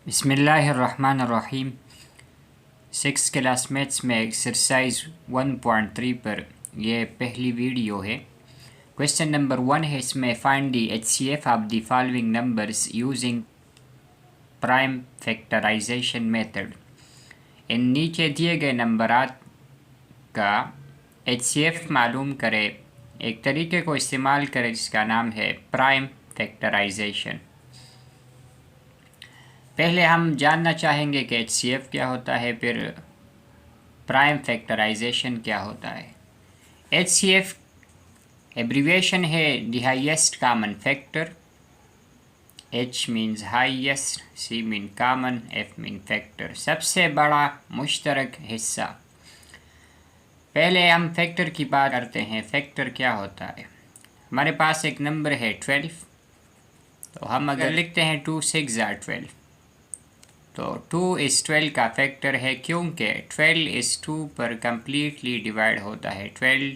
बिस्मिल्लाहिर्रहमानिर्रहीम। 6 class maths में exercise 1.3 पर यह पहली वीडियो है। क्वेश्चन नंबर 1 है, इसमें find the HCF of the following numbers using prime factorisation method. इन नीचे दिए गए नंबरात का HCF मालूम करें एक तरीके को इस्तेमाल करें जिसका नाम है प्राइम फैक्टराइजेशन। पहले हम जानना चाहेंगे कि HCF क्या होता है, फिर प्राइम फैक्टराइजेशन क्या होता है। HCF एब्रीविएशन है the highest common factor. H means highest, C mean common, F mean factor, सबसे बड़ा मुश्तरक हिस्सा। पहले हम फैक्टर की बात करते हैं। फैक्टर क्या होता है? हमारे पास एक नंबर है 12, तो हम अगर लिखते हैं 2 6 12, तो 2 इस 12 का फैक्टर है, क्योंकि 12 इस 2 पर कम्प्लीटली डिवाइड होता है। 12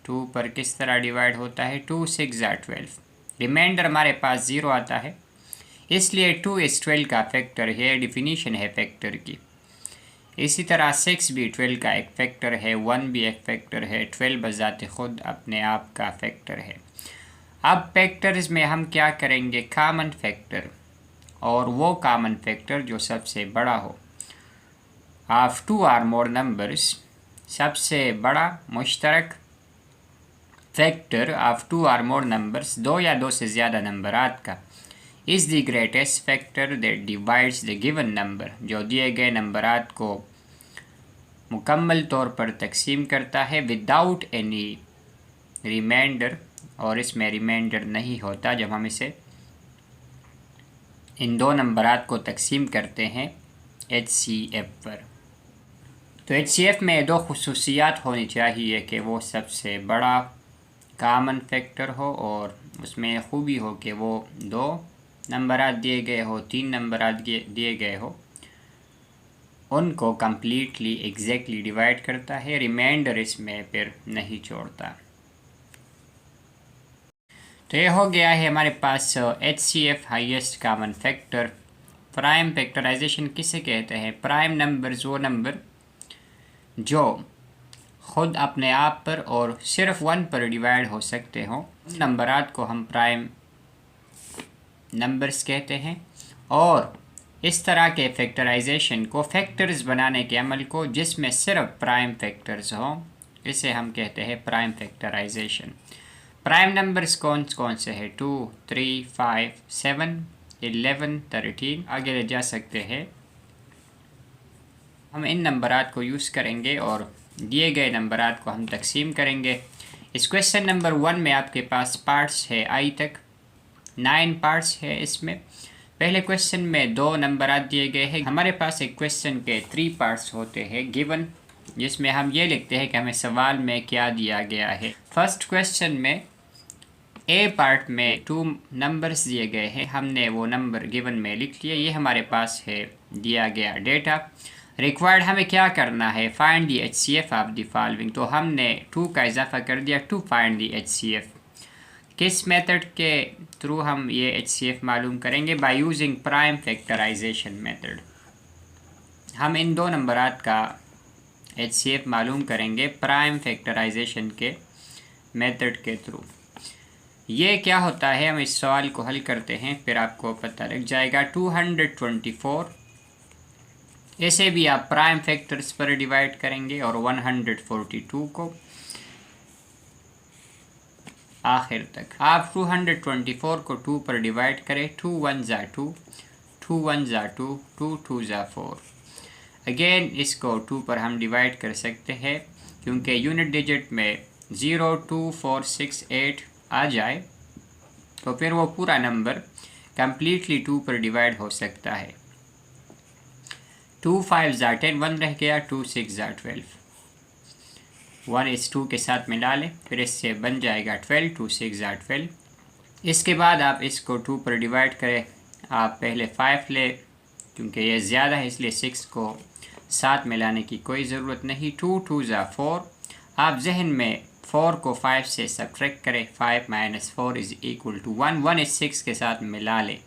2 पर किस तरह डिवाइड होता है? 2 6 12, रिमाइंडर हमारे पास 0 आता है, इसलिए 2 इस 12 का फैक्टर है। डिफिनीशन है फैक्टर की। इसी तरह 6 भी 12 का एक फैक्टर है, 1 भी एक फैक्टर है। 12 बजाते खुद अपने आप का फैक्टर है। अब फैक्टर्स में हम क्या करेंगे? कॉमन फैक्टर, और वो कॉमन फैक्टर जो सबसे बड़ा हो। ऑफ 2 और मोर नंबर्स, सबसे बड़ा मुश्तरक फैक्टर ऑफ 2 और मोर नंबर्स, 2 या 2 से ज़्यादा नंबरात का, is the greatest factor that divides the given number, जो दिए गए नंबरात को मुकम्मल तौर पर तकसीम करता है विदाउट एनी रिमाइंडर, और इसमें रिमाइंडर नहीं होता जब हम इसे इन दो नंबरात को तकसीम करते हैं HCF पर। तो HCF में दो खुसूसियात होनी चाहिए कि वो सबसे बड़ा कॉमन फैक्टर हो, और उसमें खूबी हो कि वो 2 नंबरात दिए गए हो, 3 नंबरात दिए गए हो, उनको कम्प्लीटली एग्जैक्टली डिवाइड करता है, रिमाइंडर इसमें फिर नहीं छोड़ता। तो ये हो गया है हमारे पास HCF highest common factor. Prime factorization किसे कहते हैं? प्राइम नंबर्स वो नंबर जो ख़ुद अपने आप पर और सिर्फ 1 पर डिवाइड हो सकते हों, नंबरात को हम प्राइम नंबर्स कहते हैं। और इस तरह के फैक्टराइजेशन को, फैक्टर्स बनाने के अमल को जिसमें सिर्फ प्राइम फैक्टर्स हों, इसे हम कहते हैं प्राइम फैक्टराइजेशन। प्राइम नंबर्स कौन कौन से हैं? 2 3 5 7 11 13, आगे ले जा सकते हैं। हम इन नंबरात को यूज़ करेंगे और दिए गए नंबरात को हम तकसीम करेंगे। इस क्वेश्चन नंबर 1 में आपके पास पार्ट्स है I तक, 9 पार्ट्स है इसमें। पहले क्वेश्चन में 2 नंबरात दिए गए हैं। हमारे पास एक क्वेश्चन के 3 पार्ट्स होते हैं गिवन, जिसमें हम ये लिखते हैं कि हमें सवाल में क्या दिया गया है। फर्स्ट क्वेश्चन में A पार्ट में 2 नंबर्स दिए गए हैं, हमने वो नंबर गिवन में लिख लिए। ये हमारे पास है दिया गया डेटा। रिक्वायर्ड हमें क्या करना है? Find the HCF of the following. तो हमने 2 का इजाफा कर दिया, टू फाइंड दी HCF। किस मेथड के थ्रू हम ये HCF मालूम करेंगे? By using prime factorisation method. हम इन 2 नंबरात का HCF मालूम करेंगे प्राइम फैक्टराइजेशन के मेथड के थ्रू। ये क्या होता है? हम इस सवाल को हल करते हैं, फिर आपको पता लग जाएगा। 224, इसे भी आप प्राइम फैक्टर्स पर डिवाइड करेंगे, और 142 को आखिर तक। आप 224 को 2 पर डिवाइड करें, 2 1 ज़ा 2, 2 1 ज़ा 2, 2 2 ज़ा 4। अगेन इसको 2 पर हम डिवाइड कर सकते हैं, क्योंकि यूनिट डिजिट में 0 2 4 6 8 आ जाए तो फिर वो पूरा नंबर कम्प्लीटली 2 पर डिवाइड हो सकता है। 2 5 ज़ा 10, 1 रह गया। 2 6 ज़ा 12, 1 इस 2 के साथ मिला लें, फिर इससे बन जाएगा 12। 2 6 ज़ा 12। इसके बाद आप इसको 2 पर डिवाइड करें। आप पहले 5 ले, क्योंकि ये ज़्यादा है इसलिए 6 को साथ मिलाने की कोई ज़रूरत नहीं। 2 2 ज़ा 4। आप जहन में 4 को 5 से सब्ट्रैक्ट करें। 5 - 4 = 1। 1 इस 6 के साथ मिला लें,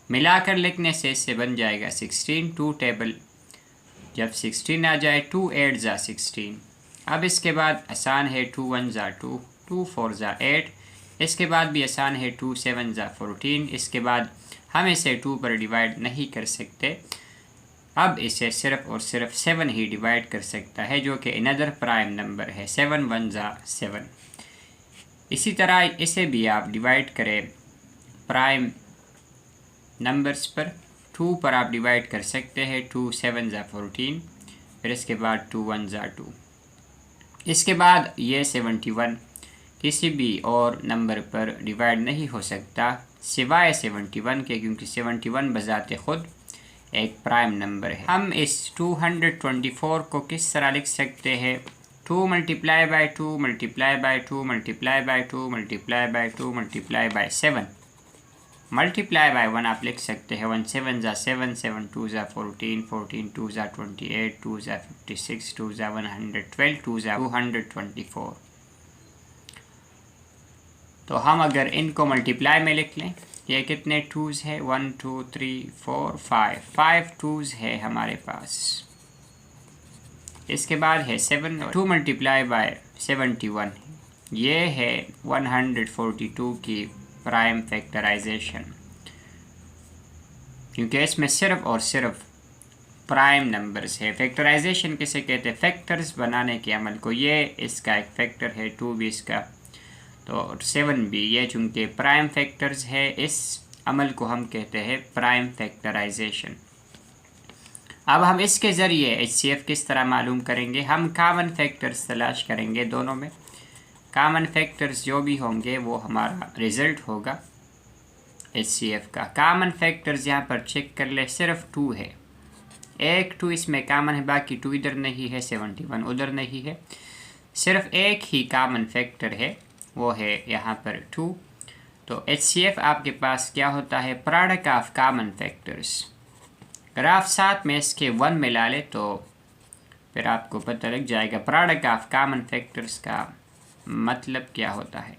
मिलाकर लिखने से इससे बन जाएगा 16। 2 टेबल जब 16 आ जाए 2 8 ज़ा 16। अब इसके बाद आसान है 2 1 ज़ा 2, 2 4 ज़ा 8। इसके बाद भी आसान है 2 7 ज़ा 14। इसके बाद हम इसे 2 पर डिवाइड नहीं कर सकते, अब इसे सिर्फ और सिर्फ 7 ही डिवाइड कर सकता है, जो कि अनदर प्राइम नंबर है। 7 1 ज़ा 7। इसी तरह इसे भी आप डिवाइड करें प्राइम नंबर्स पर। 2 पर आप डिवाइड कर सकते हैं, 2 7 ज़ा 14। फिर इसके बाद 2 1 ज़ा 2। इसके बाद ये 71 किसी भी और नंबर पर डिवाइड नहीं हो सकता सिवाय 71 के, क्योंकि 71 बजाते खुद एक प्राइम नंबर है। हम इस 224 को किस तरह लिख सकते हैं? 2 multiply by 2 multiply by 2 multiply by 2 multiply by 2 multiply bye 7 multiply by 1 आप लिख सकते हैं। 1 7 ज़ा 7, 7 2 ज़ा 14, 14 2 ज़ा 28, 2 ज़ा 56, 2 ज़ा 112, 2 ज़ा 224। तो हम अगर इनको मल्टीप्लाई में लिख लें, ये कितने 2s है? 1 2 3 4 5 2s है हमारे पास। इसके बाद है 7, 2 मल्टीप्लाई बाय 71, ये है 142 की प्राइम फैक्टराइजेशन, क्योंकि इसमें सिर्फ और सिर्फ प्राइम नंबर्स है। फैक्टराइजेशन किसे कहते हैं? फैक्टर्स बनाने के अमल को। ये इसका एक फैक्टर है, 2 भी इसका, तो 7 भी। ये चूँकि प्राइम फैक्टर्स है, इस अमल को हम कहते हैं प्राइम फैक्टराइजेशन। अब हम इसके ज़रिए HCF किस तरह मालूम करेंगे? हम कॉमन फैक्टर्स तलाश करेंगे दोनों में। कॉमन फैक्टर्स जो भी होंगे वो हमारा रिज़ल्ट होगा HCF का। कॉमन फैक्टर्स यहाँ पर चेक कर ले, सिर्फ 2 है। एक 2 इसमें कॉमन है, बाकी 2 इधर नहीं है, 71 उधर नहीं है। सिर्फ एक ही कॉमन फैक्टर है, वो है यहाँ पर 2। तो HCF आपके पास क्या होता है? Product of common factors. अगर आप साथ में इसके 1 मिला ले तो फिर आपको पता लग जाएगा प्रोडक्ट ऑफ कॉमन फैक्टर्स का मतलब क्या होता है।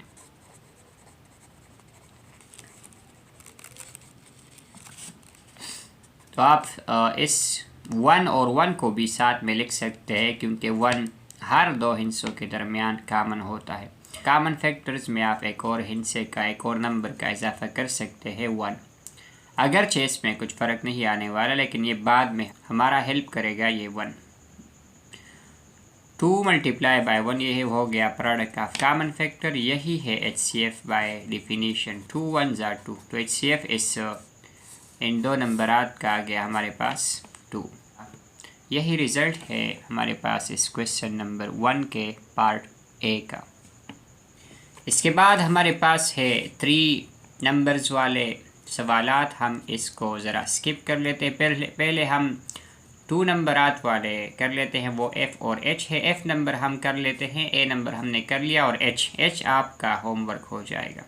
तो आप इस 1 और 1 को भी साथ में लिख सकते हैं, क्योंकि 1 हर दो हिस्सों के दरमियान कॉमन होता है। कॉमन फैक्टर्स में आप एक और हिस्से का, एक और नंबर का इजाफा कर सकते हैं 1। अगरचे इसमें कुछ फ़र्क नहीं आने वाला, लेकिन ये बाद में हमारा हेल्प करेगा ये 1। 2 मल्टीप्लाई बाय 1, ये हो गया प्रोडक्ट ऑफ कॉमन फैक्टर। यही है HCF बाय डिफिनीशन। 2 1 ज़ा 2। तो HCF इस इन दो नंबरात का आ गया हमारे पास 2। यही रिज़ल्ट है हमारे पास इस क्वेश्चन नंबर 1 के पार्ट A का। इसके बाद हमारे पास है 3 नंबर्स वाले सवालात। हम इसको ज़रा स्किप कर लेते हैं। पहले हम 2 नंबरात वाले कर लेते हैं, वो F और H है। F नंबर हम कर लेते हैं, A नंबर हमने कर लिया, और H आपका होमवर्क हो जाएगा।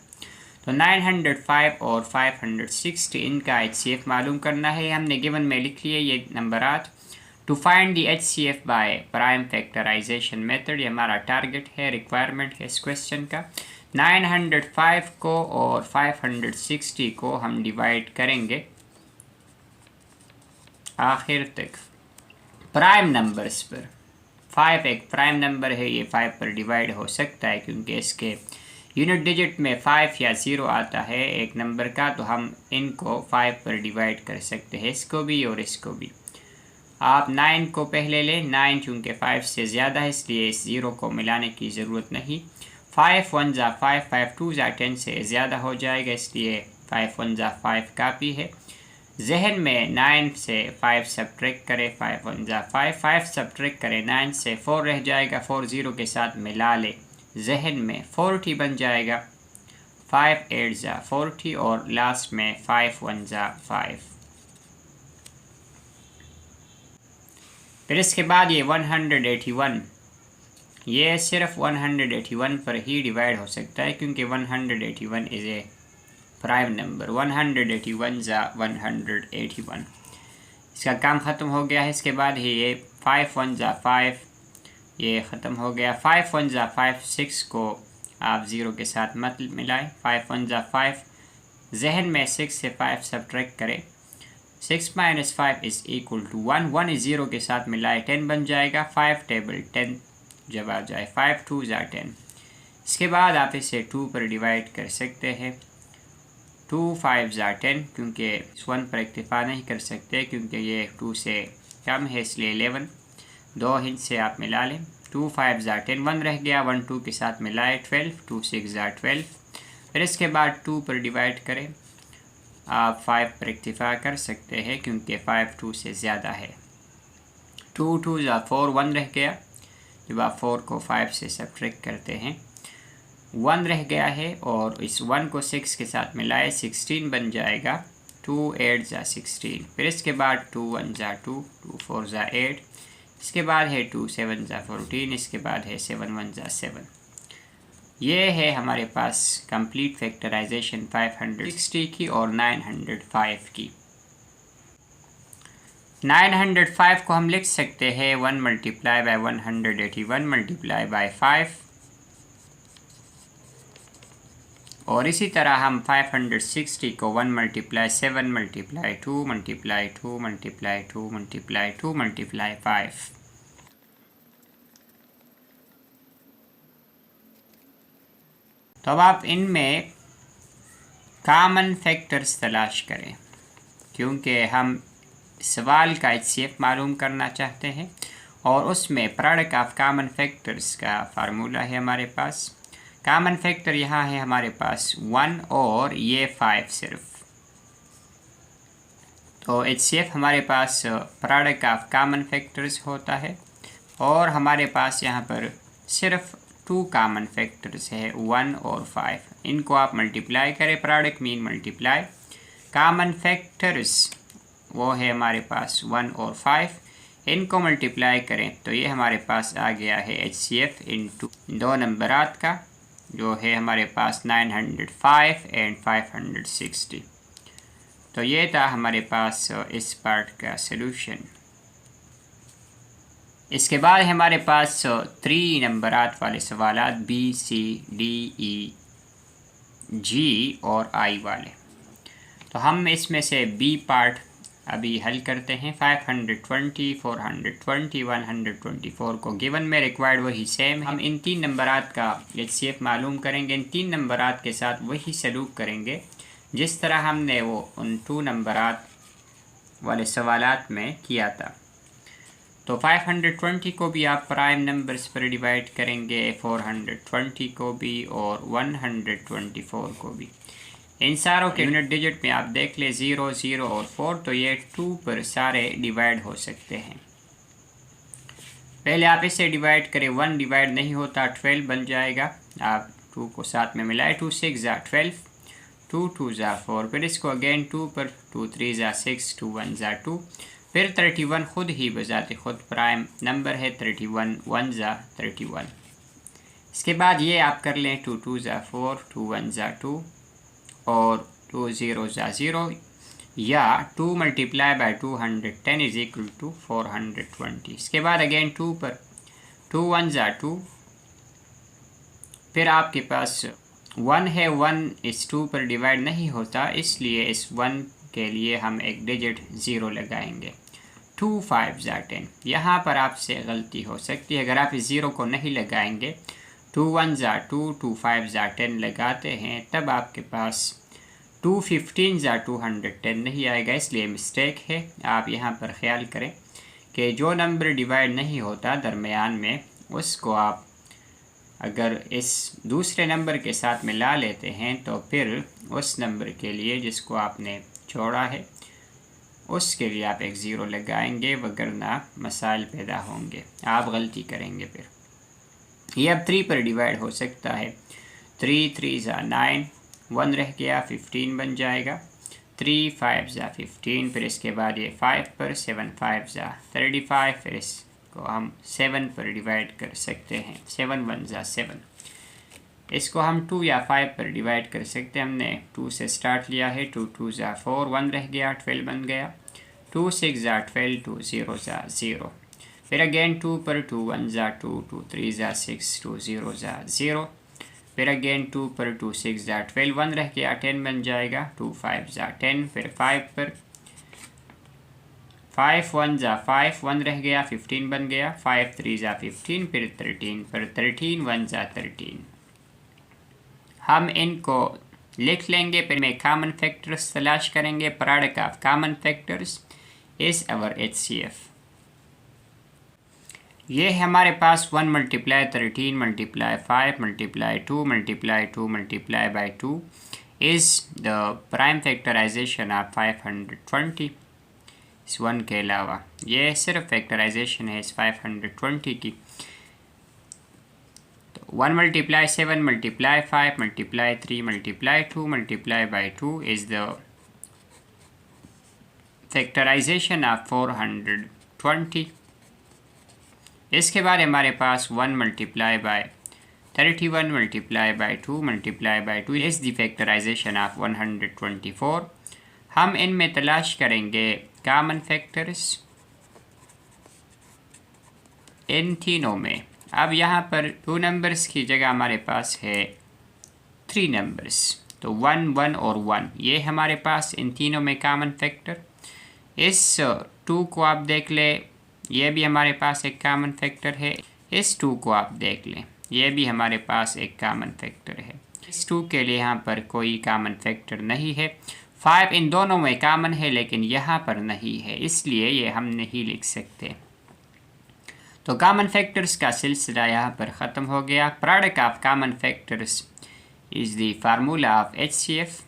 तो 905 और 560 इनका HCF मालूम करना है। हमने गिवन में लिख लिए ये नंबरात। To find the HCF by prime factorisation method, ये हमारा टारगेट है, रिक्वायरमेंट है इस क्वेश्चन का। 905 को और 560 को हम डिवाइड करेंगे आखिर तक प्राइम नंबर्स पर। 5 एक प्राइम नंबर है, ये 5 पर डिवाइड हो सकता है, क्योंकि इसके यूनिट डिजिट में 5 या 0 आता है एक नंबर का, तो हम इनको 5 पर डिवाइड कर सकते हैं, इसको भी और इसको भी। आप 9 को पहले लें। 9 चूँकि 5 से ज़्यादा है, इसलिए इस 0 को मिलाने की ज़रूरत नहीं। 5 1 ज़ा 5, 5 2 ज़ा 10 से ज़्यादा हो जाएगा, इसलिए 5 1 ज़ा 5 काफ़ी है। जहन में 9 से 5 सब्ट्रैक्ट करें, 5 1 ज़ा 5, 5 सब्ट्रैक्ट करें 9 से, 4 रह जाएगा, 4 0 के साथ मिला ले, जहन में 40 बन जाएगा। 5 8 ज़ा 40 और लास्ट में 5 1 ज़ा 5। फिर इसके बाद ये 181, ये सिर्फ 181 पर ही डिवाइड हो सकता है, क्योंकि 181 इज़ ए प्राइम नंबर। 181 ज़ा 181, इसका काम ख़त्म हो गया है। इसके बाद ही ये 5 1 ज़ा 5, ये ख़त्म हो गया। 5 1 ज़ा 5, 6 को आप 0 के साथ मत मिलाएं। 5 1 ज़ा 5, जहन में 6 से 5 सब्ट्रैक्ट करें। 6 minus 5 is equal to 1, 1 is 0 के साथ मिलाए 10 बन जाएगा। 5 टेबल 10 जब आ जाए 5 2 ज़ा 10। इसके बाद आप इसे 2 पर डिवाइड कर सकते हैं। 2 5 ज़ा 10, क्योंकि इस 1 पर इक्तिफा नहीं कर सकते क्योंकि ये 2 से कम है, इसलिए 11 दो हिंद से आप मिला लें। 2 5 ज़ा 10, 1 रह गया, 1 2 के साथ मिलाए 12, 2 6 ज़ा 12। फिर इसके बाद 2 पर डिवाइड करें। आप 5 पर इक्तिफा कर सकते हैं क्योंकि 5 2 से ज़्यादा है। 2 2 ज़ा 4, 1 रह गया। जब आप 4 को 5 से सब्ट्रैक्ट करते हैं 1 रह गया है, और इस 1 को 6 के साथ मिलाए 16 बन जाएगा। 2 8 ज़ा 16। फिर इसके बाद 2 1 ज़ा 2, 2 4 ज़ा 8। इसके बाद है 2 7 ज़ा 14। इसके बाद है 7 1 ज़ा 7। ये है हमारे पास कंप्लीट फैक्टराइजेशन 560 की और 905 की। 905 को हम लिख सकते हैं 1 मल्टीप्लाई बाय 181 मल्टीप्लाई बाय 5, और इसी तरह हम 560 को 1 multiply 7 multiply 2 multiply 2 multiply 2 multiply 2 multiply 5। तो अब आप इनमें कॉमन फैक्टर्स तलाश करें, क्योंकि हम सवाल का HCF मालूम करना चाहते हैं और उसमें प्रोडक्ट ऑफ कॉमन फैक्टर्स का फार्मूला है हमारे पास। कॉमन फैक्टर यहाँ है हमारे पास 1 और ये 5 सिर्फ। तो HCF हमारे पास प्रोडक्ट ऑफ कॉमन फैक्टर्स होता है, और हमारे पास यहाँ पर सिर्फ 2 कॉमन फैक्टर्स है 1 और 5। इनको आप मल्टीप्लाई करें, product mean multiply. Common factors वो है हमारे पास 1 और 5, इनको मल्टीप्लाई करें तो ये हमारे पास आ गया है HCF इनटू दो नंबरात का, जो है हमारे पास 905 एंड 560। तो ये था हमारे पास इस पार्ट का सलूशन। इसके बाद हमारे पास 3 नंबरात वाले सवालात B C D E G और I वाले। तो हम इसमें से B पार्ट अभी हल करते हैं। 520 420 124 को गिवन में रिक्वायर्ड वही सेम है। हम इन 3 नंबरात का HCF मालूम करेंगे। इन 3 नंबरात के साथ वही सलूक करेंगे जिस तरह हमने वो उन 2 नंबरात वाले सवालात में किया था। तो 520 को भी आप प्राइम नंबर्स पर डिवाइड करेंगे, 420 को भी और 124 को भी। इन सारों के यूनिट डिजिट में आप देख ले 0 0 और 4, तो ये 2 पर सारे डिवाइड हो सकते हैं। पहले आप इसे डिवाइड करें, 1 डिवाइड नहीं होता 12 बन जाएगा। आप 2 को साथ में मिलाए, 2 6 ज़ा 12, 2 2 ज़ा 4। फिर इसको अगेन 2 पर, 2 3 ज़ा 6, 2 1 ज़ा 2। फिर 31 खुद ही बजाते खुद प्राइम नंबर है, 31 1 ज़ा 31। इसके बाद ये आप कर लें 2 2 ज़ा 4, 2 1 ज़ा 2 और 2 0 ज़ा 0, या 2 multiply by 210 is equal to 420। इसके बाद अगेन 2 पर, 2 1 ज़ा 2। फिर आपके पास 1 है, 1 इस 2 पर डिवाइड नहीं होता, इसलिए इस 1 के लिए हम एक डिजिट 0 लगाएंगे। 2 5 ज़ा 10। यहाँ पर आपसे गलती हो सकती है, अगर आप इस 0 को नहीं लगाएंगे, 2 1 ज़ा 2, 2 5 ज़ा 10 लगाते हैं, तब आपके पास 2 15 ज़ा 210 नहीं आएगा, इसलिए मिस्टेक है। आप यहाँ पर ख्याल करें कि जो नंबर डिवाइड नहीं होता दरमियान में, उसको आप अगर इस दूसरे नंबर के साथ मिला लेते हैं तो फिर उस नंबर के लिए जिसको आपने छोड़ा है उसके लिए आप एक 0 लगाएंगे, वगरना मसाइल पैदा होंगे, आप गलती करेंगे। फिर ये अब 3 पर डिवाइड हो सकता है। 3 3 ज़ा 9, 1 रह गया, 15 बन जाएगा। 3 5 ज़ा 15। फिर इसके बाद ये 5 पर, 7 5 ज़ा 35। फिर इसको हम 7 पर डिवाइड कर सकते हैं, 7 1 ज़ा 7। इसको हम 2 या 5 पर डिवाइड कर सकते हैं। हमने 2 से स्टार्ट लिया है, 2 2 ज़ा 4, 1 रह गया, 12 बन गया। 2 6 ज़ा 12, 2 0 ज़ा 0। फिर अगेन 2 पर, 2 1 ज़ा 2, 2 3 ज़ा 6, 2 0 ज़ा 0। फिर अगेन 2 पर 2 6 ज़ा 12, 1 रह गया 10 बन जाएगा, 2 5 ज़ा 10, फिर 5 पर 5 1 ज़ा 5, 1 रह गया 15 बन गया, 5 3 ज़ा 15, फिर 13 पर 13, 1 ज़ा 13। हम इनको लिख लेंगे, फिर में कॉमन फैक्टर्स तलाश करेंगे। Product of common factors is our HCF। ये है हमारे पास 1 multiply 13 multiply 5 multiply 2 multiply 2 multiply by 2 is the prime factorization of 520। इस 1 के अलावा ये सिर्फ फैक्टराइजेशन है इस 520 की। तो 1 multiply 7 multiply 5 multiply 3 multiply 2 multiply by 2 is the factorization of 420। इसके बाद हमारे पास 1 multiply by 31 multiply by 2 multiply by 2 is the factorization of 124। हम इनमें तलाश करेंगे कॉमन फैक्टर्स इन तीनों में। अब यहाँ पर 2 नंबर्स की जगह हमारे पास है 3 नंबर्स, तो 1 1 और 1 ये हमारे पास इन तीनों में कॉमन फैक्टर। इस 2 को आप देख लें, ये भी हमारे पास एक कॉमन फैक्टर है। इस 2 को आप देख लें, ये भी हमारे पास एक कॉमन फैक्टर है। इस 2 के लिए यहाँ पर कोई कॉमन फैक्टर नहीं है। 5 इन दोनों में कॉमन है लेकिन यहाँ पर नहीं है, इसलिए ये हम नहीं लिख सकते। तो कॉमन फैक्टर्स का सिलसिला यहाँ पर ख़त्म हो गया। Product of common factors is the formula of HCF।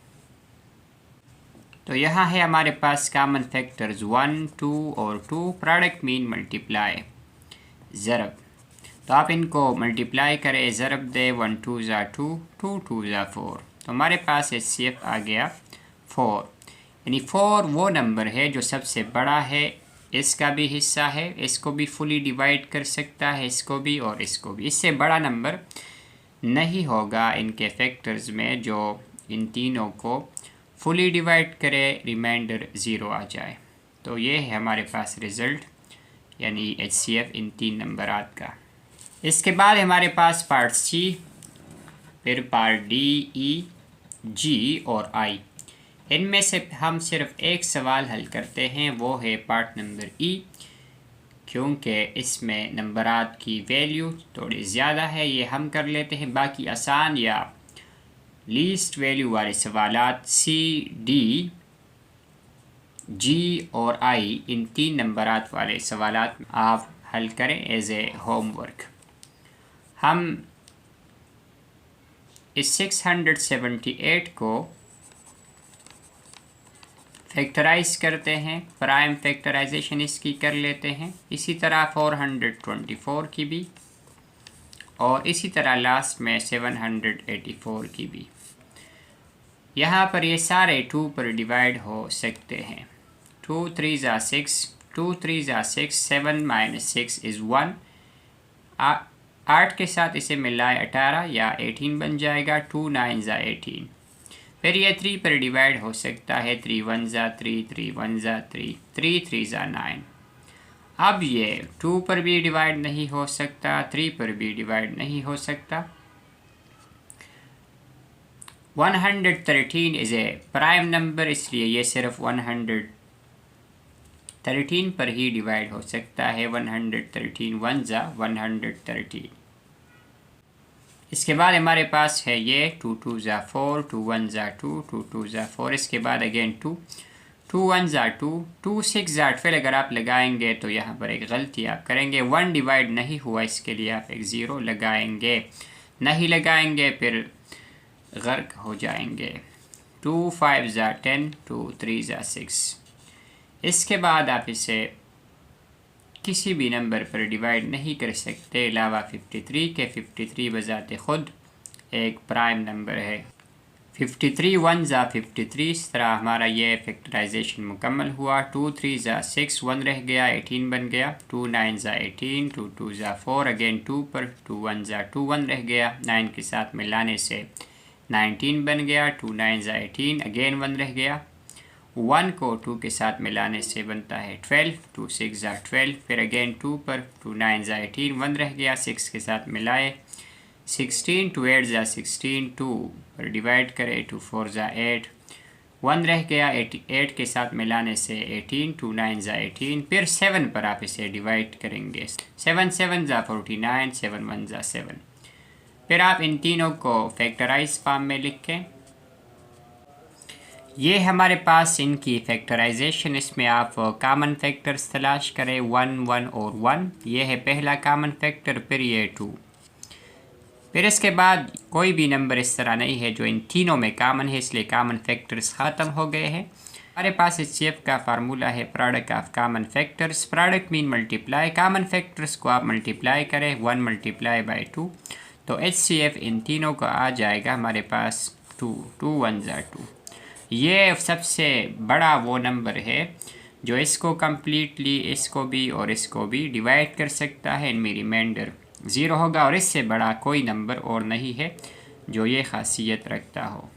तो यहाँ है हमारे पास कॉमन फैक्टर्स 1 2 और 2, प्रोडक्ट मीन मल्टीप्लाई ज़रब। तो आप इनको मल्टीप्लाई करें, ज़रब दे 1 2 ज़ा 2, 2 2 ज़ा 4, तो हमारे पास HCF आ गया 4। यानी 4 वो नंबर है जो सबसे बड़ा है, इसका भी हिस्सा है, इसको भी फुली डिवाइड कर सकता है, इसको भी और इसको भी। इससे बड़ा नंबर नहीं होगा इनके फैक्टर्स में जो इन तीनों को फुली डिवाइड करे, रिमाइंडर 0 आ जाए। तो ये है हमारे पास रिज़ल्ट, यानी HCF इन 3 नंबरात का। इसके बाद हमारे पास पार्ट C, फिर पार्ट D, E, G और I। इनमें से हम सिर्फ एक सवाल हल करते हैं, वो है पार्ट नंबर E, क्योंकि इसमें नंबरात की वैल्यू थोड़ी ज़्यादा है, ये हम कर लेते हैं। बाकी आसान या लीस्ट वैल्यू वाले सवालात C, D, G और I, इन 3 नंबरात वाले सवालात आप हल करें एज ए होमवर्क। हम इस 678 को फैक्टराइज करते हैं, प्राइम फैक्टराइजेशन इसकी कर लेते हैं। इसी तरह 424 की भी, और इसी तरह लास्ट में 784 की भी। यहाँ पर ये सारे 2 पर डिवाइड हो सकते हैं। 2 3 ज़ा 6, 2 3 ज़ा 6, 7 - 6 इज़ 1। 8 के साथ इसे मिलाए 18 या 18 बन जाएगा। 2 9 ज़ा 18। फिर ये 3 पर डिवाइड हो सकता है। 3 1 ज़ा 3, 3 1 ज़ा 3, 3 3 ज़ा 9। अब ये 2 पर भी डिवाइड नहीं हो सकता, 3 पर भी डिवाइड नहीं हो सकता। 113 इज़ ए प्राइम नंबर, इसलिए ये सिर्फ 113 पर ही डिवाइड हो सकता है। 113 1 ज़ा 113। इसके बाद हमारे पास है ये 2 2 ज़ा 4, 2 1 ज़ा 2, 2 2 ज़ा 4। इसके बाद अगेन 2 2 1 ज़ा 2, 2 6 ज़ा 12 अगर आप लगाएंगे तो यहाँ पर एक गलती आप करेंगे, 1 डिवाइड नहीं हुआ, इसके लिए आप एक 0 लगाएंगे। नहीं लगाएंगे फिर गर्क हो जाएंगे। 2 5 ज़ा 10, 2 3 ज़ा 6। इसके बाद आप इसे किसी भी नंबर पर डिवाइड नहीं कर सकते अलावा 53 के। 53 बजाते ख़ुद एक प्राइम नंबर है। 53 1 ज़ा 53। इस तरह हमारा ये फैक्टराइजेशन मुकम्मल हुआ। 2 3 ज़ा 6, 1 रह गया, 18 बन गया। 2 9 ज़ा 18, 2 2 ज़ा 4, अगेन 2 पर 2 1 ज़ा 2, 1 रह गया, 9 के साथ मिलाने से 19 बन गया। 2 9 ज़ा 18, अगेन 1 रह गया। 1 को 2 के साथ मिलाने से बनता है 12, 2 6 ज़ा 12, फिर अगेन 2 पर 2 9 ज़ा 18, 1 रह गया, 6 के साथ मिलाए 16 2 8 ज़ा 16, 2 पर डिवाइड करें, 2 4 ज़ा 8, 1 रह गया, 8 के साथ मिलाने से 18, 2 9 ज़ा 18, फिर 7 पर आप इसे डिवाइड करेंगे, 7 7 ज़ा 49, 7 1 ज़ा 7। फिर आप इन तीनों को फैक्टराइज फॉर्म में लिखें। ये हमारे पास इनकी फैक्टराइजेशन, इसमें आप कॉमन फैक्टर्स तलाश करें, 1 1 और 1, ये है पहला कॉमन फैक्टर, फिर ये 2। फिर इसके बाद कोई भी नंबर इस तरह नहीं है जो इन तीनों में कॉमन है, इसलिए कॉमन फैक्टर्स ख़त्म हो गए हैं। हमारे पास HCF का फार्मूला है product of common factors. Product mean multiply, common factors को आप मल्टीप्लाई करें, 1 मल्टीप्लाई बाई 2, तो HCF इन तीनों का आ जाएगा हमारे पास 2, 2 1 ज़ा 2। ये सबसे बड़ा वो नंबर है जो इसको कम्प्लीटली, इसको भी और इसको भी डिवाइड कर सकता है, इनमें रिमाइंडर 0 होगा, और इससे बड़ा कोई नंबर और नहीं है जो ये खासियत रखता हो।